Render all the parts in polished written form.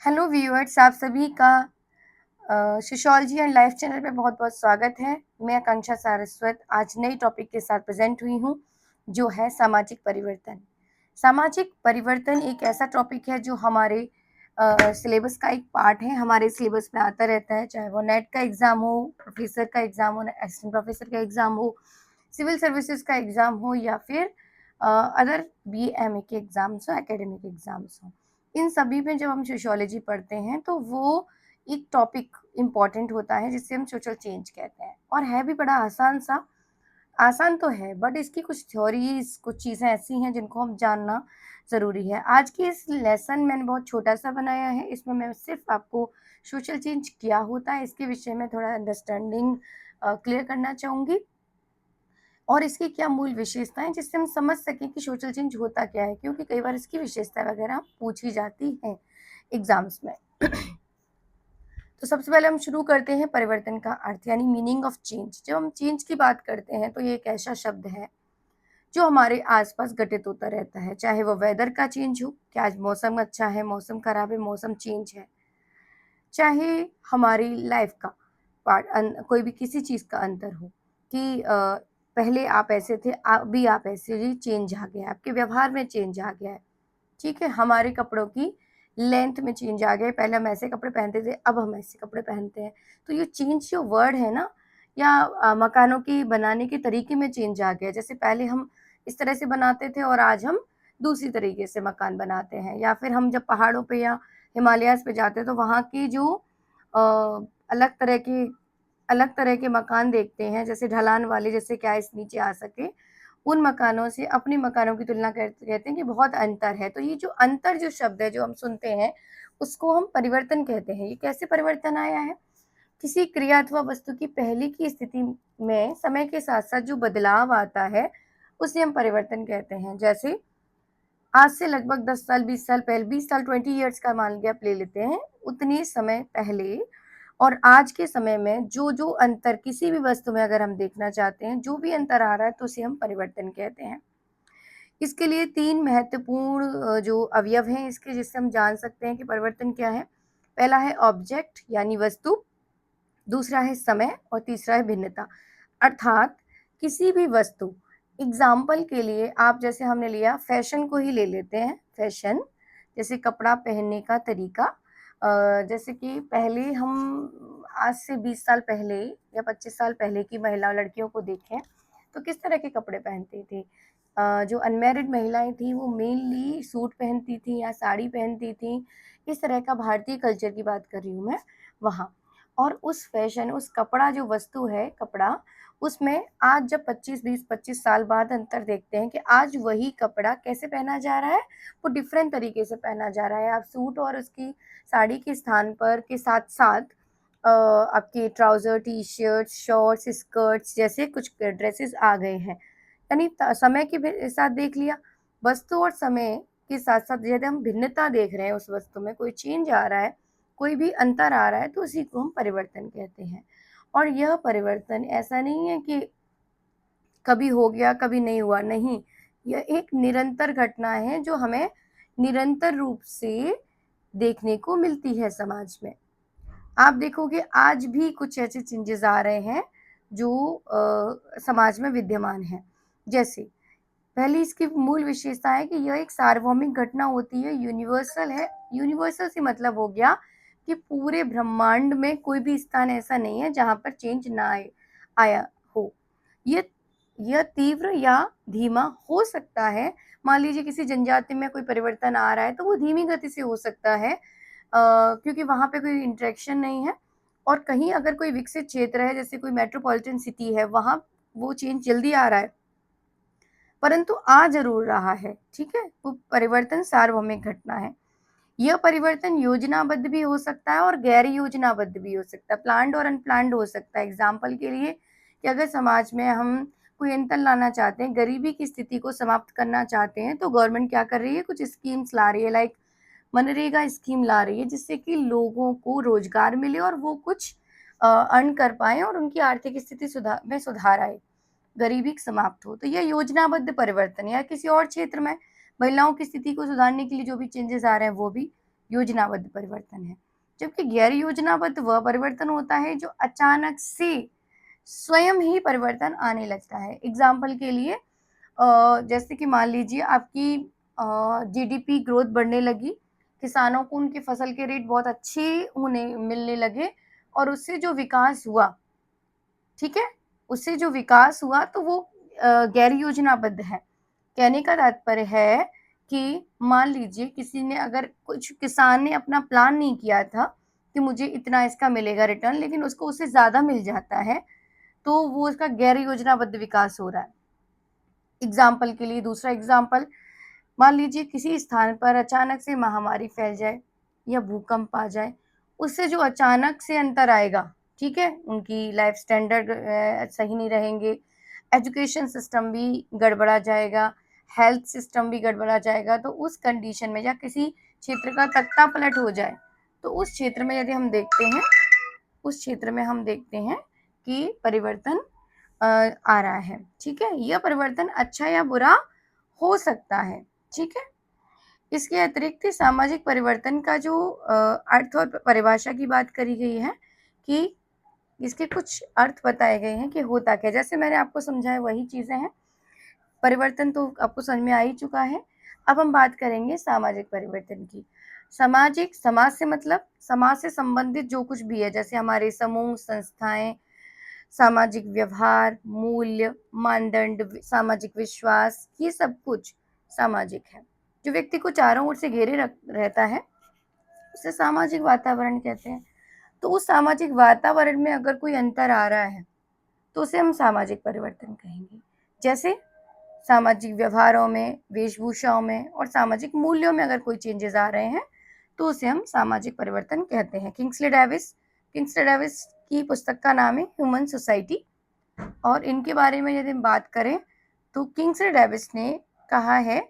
Hello viewers, आप सभी का सोशियोलॉजी एंड लाइफ चैनल पे बहुत बहुत स्वागत है। मैं आकांक्षा सारस्वत आज नई टॉपिक के साथ प्रेजेंट हुई हूँ, जो है सामाजिक परिवर्तन। सामाजिक परिवर्तन एक ऐसा टॉपिक है जो हमारे सिलेबस का एक पार्ट है। हमारे सिलेबस में आता रहता है, चाहे वो नेट का एग्ज़ाम हो, प्रोफेसर का एग्ज़ाम हो, असिस्टेंट प्रोफेसर का एग्ज़ाम हो, सिविल सर्विसेज का एग्ज़ाम हो, या फिर अदर BA MA के एग्ज़ाम्स हो, एकेडमिक एग्ज़ाम्स हो। इन सभी में जब हम सोशियोलॉजी पढ़ते हैं तो वो एक टॉपिक इम्पॉर्टेंट होता है जिसे हम सोशल चेंज कहते हैं, और है भी बड़ा आसान तो है, बट इसकी कुछ थ्योरीज, कुछ चीज़ें ऐसी हैं जिनको हम जानना ज़रूरी है। आज की इस लेसन मैंने बहुत छोटा सा बनाया है। इसमें मैं सिर्फ आपको सोशल चेंज क्या होता है इसके विषय में थोड़ा अंडरस्टैंडिंग क्लियर करना चाहूँगी, और इसकी क्या मूल विशेषताएं, जिससे हम समझ सकें कि सोशल चेंज होता क्या है, क्योंकि कई बार इसकी विशेषता वगैरह पूछी जाती हैं एग्जाम्स में। तो सबसे पहले हम शुरू करते हैं परिवर्तन का अर्थ, यानी मीनिंग ऑफ चेंज। जब हम चेंज की बात करते हैं तो ये एक ऐसा शब्द है जो हमारे आसपास घटित होता रहता है, चाहे वो वेदर का चेंज हो कि आज मौसम अच्छा है, मौसम खराब है, मौसम चेंज है, चाहे हमारी लाइफ का कोई भी किसी चीज़ का अंतर हो कि पहले आप ऐसे थे, अभी आप ऐसे, ही चेंज आ गया है, आपके व्यवहार में चेंज आ गया है। ठीक है, हमारे कपड़ों की लेंथ में चेंज आ गया है, पहले हम ऐसे कपड़े पहनते थे, अब हम ऐसे कपड़े पहनते हैं। तो ये चेंज जो वर्ड है ना, या मकानों की बनाने के तरीके में चेंज आ गया है। जैसे पहले हम इस तरह से बनाते थे और आज हम दूसरी तरीके से मकान बनाते हैं। या फिर हम जब पहाड़ों पे या हिमालयाज़ पे जाते हैं तो वहाँ की जो अ, अलग तरह की अलग तरह के मकान देखते हैं, जैसे ढलान वाले, जैसे क्या इस नीचे आ सके, उन मकानों से अपने मकानों की तुलना कहते हैं कि बहुत अंतर है। तो ये जो अंतर जो शब्द है जो हम सुनते हैं, उसको हम परिवर्तन कहते हैं। ये कैसे परिवर्तन आया है? किसी क्रिया अथवा वस्तु की पहले की स्थिति में समय के साथ साथ जो बदलाव आता है, उसे हम परिवर्तन कहते हैं। जैसे आज से लगभग 10 साल, 20 साल पहले, 20 साल, 20 इयर्स का मान लिया आप ले लेते हैं, उतने समय पहले और आज के समय में जो अंतर किसी भी वस्तु में अगर हम देखना चाहते हैं, जो भी अंतर आ रहा है, तो उसे हम परिवर्तन कहते हैं। इसके लिए 3 महत्वपूर्ण जो अवयव हैं इसके, जिससे हम जान सकते हैं कि परिवर्तन क्या है। पहला है ऑब्जेक्ट यानी वस्तु, दूसरा है समय और तीसरा है भिन्नता। अर्थात किसी भी वस्तु, एग्ज़ाम्पल के लिए आप, जैसे हमने लिया फैशन को ही ले लेते हैं। फैशन जैसे कपड़ा पहनने का तरीका, जैसे कि पहले हम आज से 20 साल पहले या 25 साल पहले की महिला लड़कियों को देखें तो किस तरह के कपड़े पहनती थी। जो अनमैरिड महिलाएँ थीं वो मेनली सूट पहनती थीं या साड़ी पहनती थीं। इस तरह का भारतीय कल्चर की बात कर रही हूँ मैं वहाँ। और उस फैशन, उस कपड़ा जो वस्तु है कपड़ा, उसमें आज जब 25 साल बाद अंतर देखते हैं कि आज वही कपड़ा कैसे पहना जा रहा है, वो डिफरेंट तरीके से पहना जा रहा है। आप सूट और उसकी साड़ी के स्थान पर के साथ-साथ आपके ट्राउज़र, टी-शर्ट्स, शॉर्ट्स, स्कर्ट्स जैसे कुछ ड्रेसेस आ गए हैं। यानी समय के साथ देख लिया, वस्तु और समय के साथ-साथ यदि हम भिन्नता देख रहे हैं, उस वस्तु में कोई चेंज आ रहा है, कोई भी अंतर आ रहा है, तो उसी को हम परिवर्तन कहते हैं। और यह परिवर्तन ऐसा नहीं है कि कभी हो गया, कभी नहीं हुआ, नहीं। यह एक निरंतर घटना है जो हमें निरंतर रूप से देखने को मिलती है समाज में। आप देखोगे आज भी कुछ ऐसे चेंजेज़ आ रहे हैं जो समाज में विद्यमान हैं। जैसे पहली इसकी मूल विशेषता है कि यह एक सार्वभौमिक घटना होती है, यूनिवर्सल है। यूनिवर्सल से मतलब हो गया कि पूरे ब्रह्मांड में कोई भी स्थान ऐसा नहीं है जहाँ पर चेंज ना आया हो। ये यह तीव्र या धीमा हो सकता है। मान लीजिए किसी जनजाति में कोई परिवर्तन आ रहा है तो वो धीमी गति से हो सकता है, क्योंकि वहाँ पे कोई इंटरेक्शन नहीं है। और कहीं अगर कोई विकसित क्षेत्र है, जैसे कोई मेट्रोपॉलिटन सिटी है, वहाँ वो चेंज जल्दी आ रहा है, परंतु आ ज़रूर रहा है, ठीक है? वो परिवर्तन सार्वभौमिक घटना है। यह परिवर्तन योजनाबद्ध भी हो सकता है और गैर योजनाबद्ध भी हो सकता है, प्लान्ड और अनप्लान्ड हो सकता है। एग्ज़ाम्पल के लिए कि अगर समाज में हम कोई अंतर लाना चाहते हैं, गरीबी की स्थिति को समाप्त करना चाहते हैं, तो गवर्नमेंट क्या कर रही है, कुछ स्कीम्स ला रही है, लाइक मनरेगा स्कीम ला रही है, जिससे कि लोगों को रोज़गार मिले और वो कुछ अर्न कर पाएँ और उनकी आर्थिक स्थिति सुधार आए, गरीबी समाप्त हो। तो यह योजनाबद्ध परिवर्तन है। या किसी और क्षेत्र में महिलाओं की स्थिति को सुधारने के लिए जो भी चेंजेस आ रहे हैं वो भी योजनाबद्ध परिवर्तन है। जबकि गैर योजनाबद्ध वह परिवर्तन होता है जो अचानक से स्वयं ही परिवर्तन आने लगता है। एग्जाम्पल के लिए जैसे कि मान लीजिए आपकी जीडीपी ग्रोथ बढ़ने लगी, किसानों को उनकी फसल के रेट बहुत अच्छे मिलने लगे और उससे जो विकास हुआ, ठीक है, उससे जो विकास हुआ तो वो गैर योजनाबद्ध है। कहने का तात्पर्य है कि मान लीजिए किसी ने, अगर कुछ किसान ने अपना प्लान नहीं किया था कि मुझे इतना इसका मिलेगा रिटर्न, लेकिन उसको उससे ज़्यादा मिल जाता है, तो वो उसका गैर योजनाबद्ध विकास हो रहा है। एग्जाम्पल के लिए दूसरा एग्जाम्पल, मान लीजिए किसी स्थान पर अचानक से महामारी फैल जाए या भूकंप आ जाए, उससे जो अचानक से अंतर आएगा, ठीक है, उनकी लाइफ स्टैंडर्ड सही नहीं रहेंगे, एजुकेशन सिस्टम भी गड़बड़ा जाएगा, हेल्थ सिस्टम भी गड़बड़ा जाएगा। तो उस कंडीशन में या किसी क्षेत्र का तख्ता पलट हो जाए, तो उस क्षेत्र में यदि हम देखते हैं, उस क्षेत्र में हम देखते हैं कि परिवर्तन आ रहा है, ठीक है। यह परिवर्तन अच्छा या बुरा हो सकता है, ठीक है। इसके अतिरिक्त सामाजिक परिवर्तन का जो अर्थ और परिभाषा की बात करी गई है कि इसके कुछ अर्थ बताए गए हैं कि होता क्या। जैसे मैंने आपको समझाया वही चीज़ें हैं। परिवर्तन तो आपको समझ में आ ही चुका है। अब हम बात करेंगे सामाजिक परिवर्तन की। सामाजिक, समाज से मतलब समाज से संबंधित जो कुछ भी है, जैसे हमारे समूह, संस्थाएं, सामाजिक व्यवहार, मूल्य, मानदंड, सामाजिक विश्वास, ये सब कुछ सामाजिक है। जो व्यक्ति को चारों ओर से घेरे रहता है उसे सामाजिक वातावरण कहते हैं। तो उस सामाजिक वातावरण में अगर कोई अंतर आ रहा है तो उसे हम सामाजिक परिवर्तन कहेंगे। जैसे सामाजिक व्यवहारों में, वेशभूषाओं में और सामाजिक मूल्यों में अगर कोई चेंजेस आ रहे हैं तो उसे हम सामाजिक परिवर्तन कहते हैं। किंग्सले डेविस की पुस्तक का नाम है ह्यूमन सोसाइटी, और इनके बारे में यदि हम बात करें तो किंग्सले डेविस ने कहा है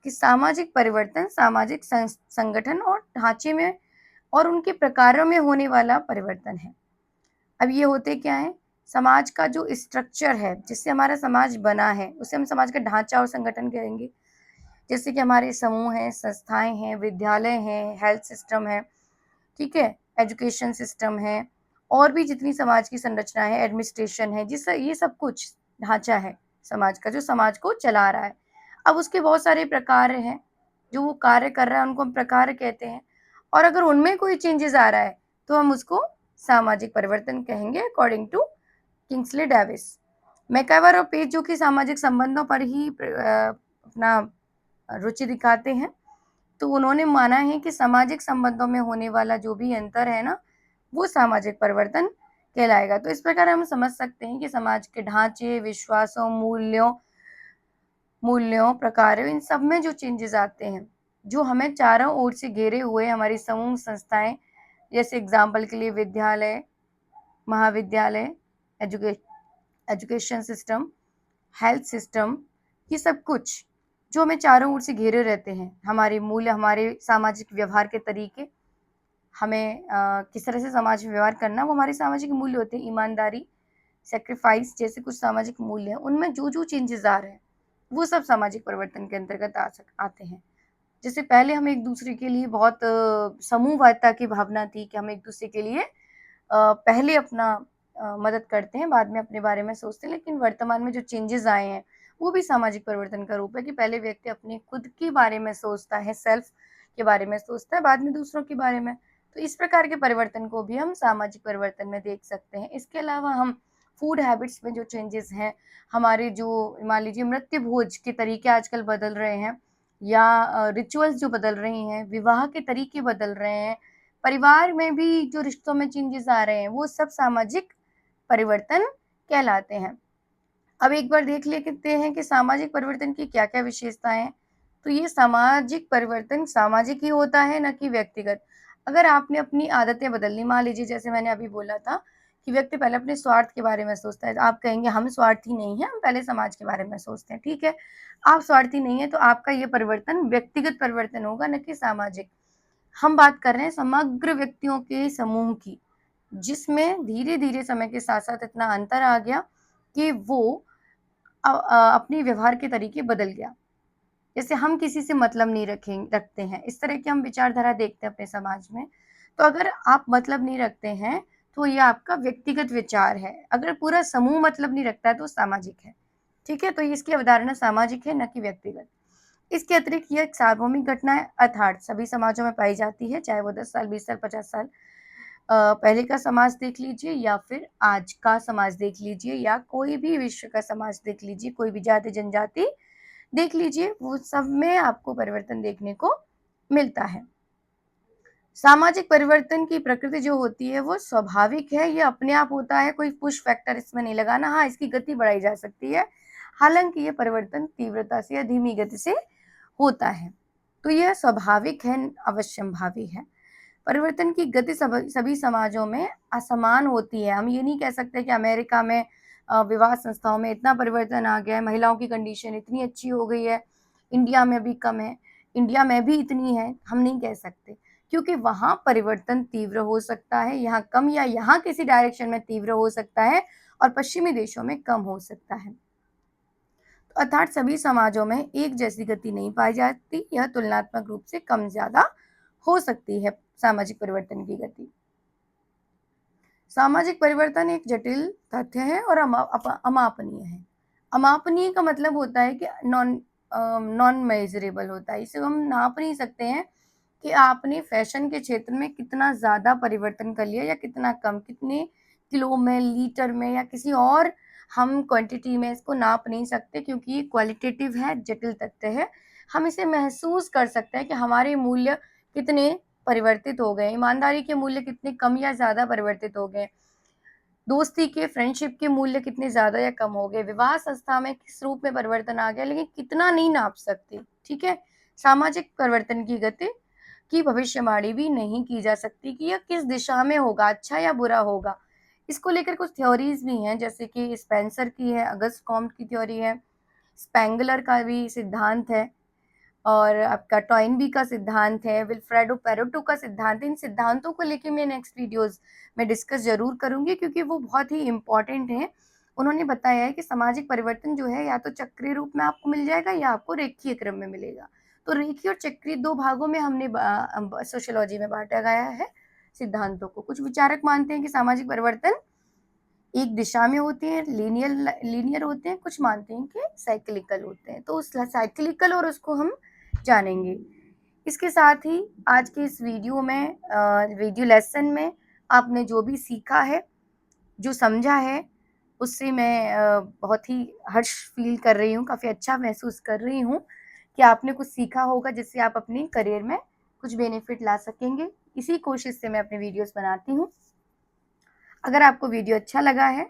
कि सामाजिक परिवर्तन सामाजिक संगठन और ढांचे में और उनके प्रकारों में होने वाला परिवर्तन है। अब ये होते क्या है, समाज का जो स्ट्रक्चर है जिससे हमारा समाज बना है उसे हम समाज का ढांचा और संगठन कहेंगे। जैसे कि हमारे समूह हैं, संस्थाएं हैं, विद्यालय हैं, हेल्थ सिस्टम है, ठीक है, एजुकेशन सिस्टम है, और भी जितनी समाज की संरचना है, एडमिनिस्ट्रेशन है, जिससे ये सब कुछ ढांचा है समाज का जो समाज को चला रहा है। अब उसके बहुत सारे प्रकार हैं, जो वो कार्य कर रहा है उनको हम प्रकार कहते हैं, और अगर उनमें कोई चेंजेस आ रहा है तो हम उसको सामाजिक परिवर्तन कहेंगे अकॉर्डिंग टू किंग्सले डेविस। मैकआवर और पेज जो कि सामाजिक संबंधों पर ही अपना रुचि दिखाते हैं, तो उन्होंने माना है कि सामाजिक संबंधों में होने वाला जो भी अंतर है ना, वो सामाजिक परिवर्तन कहलाएगा। तो इस प्रकार हम समझ सकते हैं कि समाज के ढांचे, विश्वासों, मूल्यों, प्रकारों, इन सब में जो चेंजेस आते हैं, जो हमें चारों ओर से घेरे हुए हमारी समूह संस्थाएं, जैसे एग्जाम्पल के लिए विद्यालय, महाविद्यालय, एजुकेशन सिस्टम, हेल्थ सिस्टम, ये सब कुछ जो हमें चारों ओर से घेरे रहते हैं, हमारे मूल्य, हमारे सामाजिक व्यवहार के तरीके, हमें किस तरह से समाज में व्यवहार करना, वो हमारे सामाजिक मूल्य होते हैं। ईमानदारी, सेक्रीफाइस जैसे कुछ सामाजिक मूल्य हैं, उनमें जो जो चेंजेस आ रहे हैं वो सब सामाजिक परिवर्तन के अंतर्गत आते हैं। जैसे पहले हम एक दूसरे के लिए बहुत समूहवादिता की भावना थी कि हम एक दूसरे के लिए पहले अपना मदद करते हैं, बाद में अपने बारे में सोचते हैं, लेकिन वर्तमान में जो चेंजेस आए हैं वो भी सामाजिक परिवर्तन का रूप है कि पहले व्यक्ति अपने खुद के बारे में सोचता है, सेल्फ के बारे में सोचता है, बाद में दूसरों के बारे में। तो इस प्रकार के परिवर्तन को भी हम सामाजिक परिवर्तन में देख सकते हैं। इसके अलावा हम फूड हैबिट्स में जो चेंजेस हैं, हमारे जो मान लीजिए मृत्यु भोज के तरीके आजकल बदल रहे हैं, या रिचुअल्स जो बदल रही हैं, विवाह के तरीके बदल रहे हैं, परिवार में भी जो रिश्तों में चेंजेस आ रहे हैं, वो सब सामाजिक परिवर्तन कहलाते हैं। अब एक बार देख लेते हैं कि सामाजिक परिवर्तन की क्या-क्या विशेषताएं हैं। तो ये सामाजिक परिवर्तन सामाजिक ही होता है, न कि व्यक्तिगत। अगर आपने अपनी आदतें बदलनी, मान लीजिए जैसे मैंने अभी बोला था कि व्यक्ति पहले अपने स्वार्थ के बारे में सोचता है, तो आप कहेंगे हम स्वार्थी नहीं हैं, हम पहले समाज के बारे में सोचते हैं, ठीक है। आप स्वार्थी नहीं है तो आपका ये परिवर्तन व्यक्तिगत परिवर्तन होगा, न कि सामाजिक। हम बात कर रहे हैं समग्र व्यक्तियों के समूह की, जिसमें धीरे-धीरे समय के साथ-साथ इतना अंतर आ गया कि वो अपने व्यवहार के तरीके बदल गया। जैसे हम किसी से मतलब नहीं रखते हैं, इस तरह की हम विचारधारा देखते हैं अपने समाज में। तो अगर आप मतलब नहीं रखते हैं, तो ये आपका व्यक्तिगत विचार है। अगर पूरा समूह मतलब नहीं रखता है, तो सामाजिक है। ठीक है? तो इसकी अवधारणा सामाजिक है, न कि व्यक्तिगत। इसके अतिरिक्त ये एक सार्वभौमिक घटना है, अर्थात सभी समाजों में पाई जाती है, चाहे वो 10 साल, 20 साल, 50 साल पहले का समाज देख लीजिए या फिर आज का समाज देख लीजिए या कोई भी विश्व का समाज देख लीजिए, कोई भी जाति जनजाति देख लीजिए, वो सब में आपको परिवर्तन देखने को मिलता है। सामाजिक परिवर्तन की प्रकृति जो होती है वो स्वाभाविक है, ये अपने आप होता है, कोई पुश फैक्टर इसमें नहीं लगाना। हाँ, इसकी गति बढ़ाई जा सकती है, हालांकि ये परिवर्तन तीव्रता से या धीमी गति से होता है, तो यह स्वाभाविक है, अवश्यंभावी है। परिवर्तन की गति सभी समाजों में असमान होती है। हम ये नहीं कह सकते कि अमेरिका में विवाह संस्थाओं में इतना परिवर्तन आ गया है, महिलाओं की कंडीशन इतनी अच्छी हो गई है, इंडिया में भी कम है, इंडिया में भी इतनी है, हम नहीं कह सकते, क्योंकि वहाँ परिवर्तन तीव्र हो सकता है, यहाँ कम या यहाँ किसी डायरेक्शन में तीव्र हो सकता है और पश्चिमी देशों में कम हो सकता है। तो अर्थात सभी समाजों में एक जैसी गति नहीं पाई जाती, यह तुलनात्मक रूप से कम ज्यादा हो सकती है सामाजिक परिवर्तन की गति। सामाजिक परिवर्तन एक जटिल तथ्य है और अमापनीय है। अमापनीय का मतलब होता है कि नॉन मेजरेबल होता है, इसे हम नाप नहीं सकते हैं कि आपने फैशन के क्षेत्र में कितना ज़्यादा परिवर्तन कर लिया या कितना कम, कितने किलो में, लीटर में या किसी और हम क्वांटिटी में इसको नाप नहीं सकते, क्योंकि ये क्वालिटेटिव है, जटिल तथ्य है। हम इसे महसूस कर सकते हैं कि हमारे मूल्य कितने परिवर्तित हो गए, ईमानदारी के मूल्य कितने कम या ज़्यादा परिवर्तित हो गए, दोस्ती के, फ्रेंडशिप के मूल्य कितने ज़्यादा या कम हो गए, विवाह संस्था में किस रूप में परिवर्तन आ गया, लेकिन कितना नहीं नाप सकते। ठीक है? सामाजिक परिवर्तन की गति की भविष्यवाणी भी नहीं की जा सकती कि यह किस दिशा में होगा, अच्छा या बुरा होगा। इसको लेकर कुछ थ्योरीज भी हैं, जैसे कि स्पेंसर की है, अगस्त कॉम्ट की थ्योरी है, स्पेंगलर का भी सिद्धांत है और आपका टॉइनबी का सिद्धांत है, विल्फ्रेडो पेरेटो का सिद्धांत है। इन सिद्धांतों को लेके मैं नेक्स्ट वीडियोस में डिस्कस जरूर करूंगी, क्योंकि वो बहुत ही इम्पोर्टेंट है। उन्होंने बताया है कि सामाजिक परिवर्तन जो है या तो चक्रीय रूप में आपको मिल जाएगा या आपको रेखीय क्रम में मिलेगा। तो रेखीय और चक्रीय दो भागों में हमने सोशियोलॉजी में बांटा गया है सिद्धांतों को। कुछ विचारक मानते हैं कि सामाजिक परिवर्तन एक दिशा में होते हैं, लीनियर होते हैं, कुछ मानते हैं कि साइक्लिकल होते हैं। तो उस साइक्लिकल और उसको हम जानेंगे। इसके साथ ही आज के इस वीडियो में वीडियो लेसन में आपने जो भी सीखा है, जो समझा है, उससे मैं बहुत ही हर्ष फील कर रही हूँ, काफ़ी अच्छा महसूस कर रही हूँ कि आपने कुछ सीखा होगा जिससे आप अपने करियर में कुछ बेनिफिट ला सकेंगे। इसी कोशिश से मैं अपने वीडियोस बनाती हूँ। अगर आपको वीडियो अच्छा लगा है